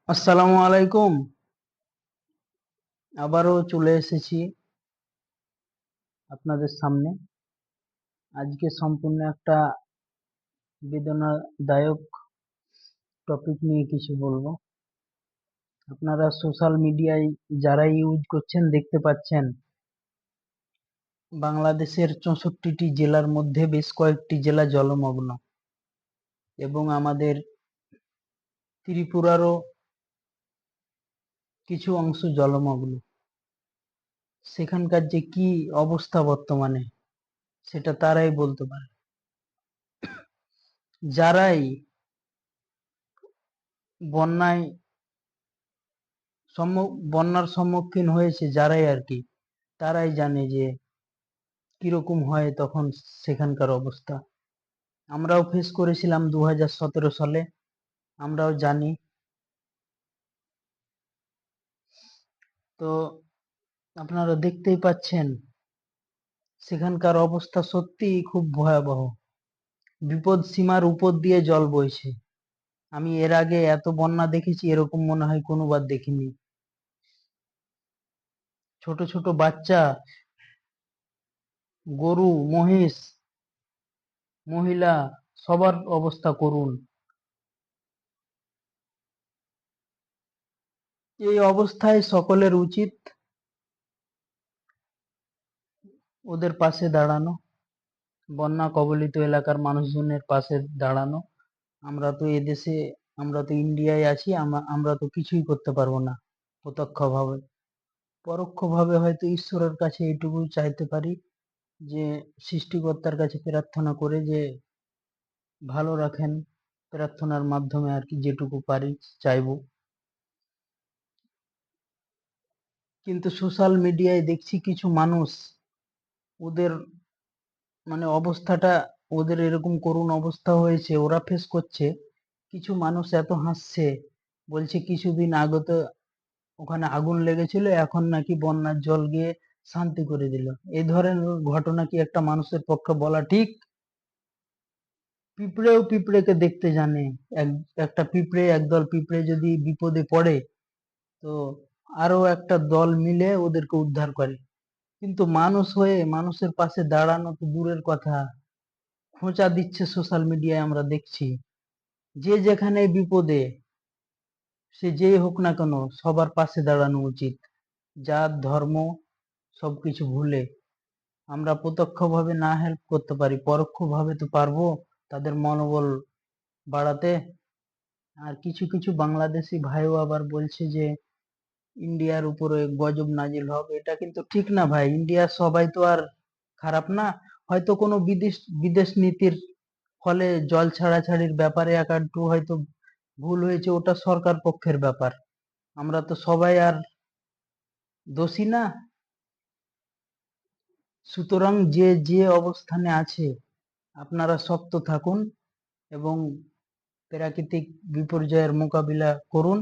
আসসালামু আলাইকুম। আবারও চলে এসেছি আপনাদের সামনে। আজকে সম্পূর্ণ একটা বেদনাদায়ক টপিক নিয়ে কিছু বলবো। আপনারা সোশ্যাল মিডিয়ায় যারা ইউজ করছেন দেখতে পাচ্ছেন, বাংলাদেশের ৬৪টি জেলার মধ্যে বেশ কয়েকটি জেলা জলমগ্ন এবং আমাদের ত্রিপুরারও কিছু অংশ জলমগ্ন। সেখানকার যে কি অবস্থা বর্তমানে সেটা তারাই বলতে পারে। যারাই বন্যায় বন্যার সম্মুখীন হয়েছে, যারাই আর কি, তারাই জানে যে কিরকম হয় তখন সেখানকার অবস্থা। আমরাও ফেস করেছিলাম 2017 সালে, আমরাও জানি। তো আপনারা দেখতেই পাচ্ছেন সেখানকার অবস্থা সত্যিই খুব ভয়াবহ। বিপদ সীমার উপর দিয়ে জল বইছে। আমি এর আগে এত বন্যা দেখেছি এরকম মনে হয় কোনোবার দেখিনি। ছোট ছোট বাচ্চা, গরু, মহিষ, মহিলা, সবার অবস্থা করুণ। এই অবস্থায় সকলের উচিত ওদের পাশে দাঁড়ানো, বন্যা কবলিত এলাকার মানুষজনের পাশে দাঁড়ানো। আমরা তো এদেশে, আমরা তো ইন্ডিয়ায় আছি, আমরা তো কিছুই করতে পারবো না প্রত্যক্ষভাবে। পরোক্ষভাবে হয়তো ঈশ্বরের কাছে এইটুকু চাইতে পারি যে সৃষ্টিকর্তার কাছে প্রার্থনা করে যে ভালো রাখেন, প্রার্থনার মাধ্যমে আর কি যেটুকু পারি চাইবো। কিন্তু সোশ্যাল মিডিয়ায় দেখছি কিছু মানুষ, ওদের মানে অবস্থাটা, ওদের এরকম করুণ অবস্থা হয়েছে, ওরা ফেস করছে। কিছু মানুষ এত হাসছে, বলছে কিছুদিন আগে তো ওখানে আগুন লেগেছিল, এখন নাকি বন্যার জল গিয়ে শান্তি করে দিল। এই ধরনের ঘটনা কি একটা মানুষের পক্ষে বলা ঠিক? পিঁপড়েও পিঁপড়েকে দেখতে জানে। একটা পিঁপড়ে, একদল পিঁপড়ে যদি বিপদে পড়ে, তো আরো একটা দল মিলে ওদেরকে উদ্ধার করে। কিন্তু মানুষ হয়ে মানুষের পাশে দাঁড়ানো তো দূরের কথা, খোঁচা দিচ্ছে সোশ্যাল মিডিয়ায় আমরা দেখছি। যে যেখানে বিপদে, সে যেই হোক না কেন, সবার পাশে দাঁড়ানো উচিত। জাত ধর্ম সবকিছু ভুলে আমরা প্রত্যক্ষভাবে না হেল্প করতে পারি, পরোক্ষভাবে তো পারবো তাদের মনোবল বাড়াতে। আর কিছু কিছু বাংলাদেশি ভাইও আবার বলছে যে ইন্ডিয়ার উপরে গজব নাজিল হবে। এটা কিন্তু ঠিক না ভাই। ইন্ডিয়ার সবাই তো আর খারাপ না। হয়তো কোনো বিদেশ বিদেশ নীতির ফলে জল ছাড়াছাড়ির ব্যাপারে একটু হয়তো ভুল হয়েছে, ওটা সরকার পক্ষের ব্যাপার। আমরা তো সবাই আর দোষী না। সুতরাং যে যে অবস্থানে আছে, আপনারা শক্ত থাকুন এবং প্রাকৃতিক বিপর্যয়ের মোকাবিলা করুন।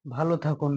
ভালো থাকুন।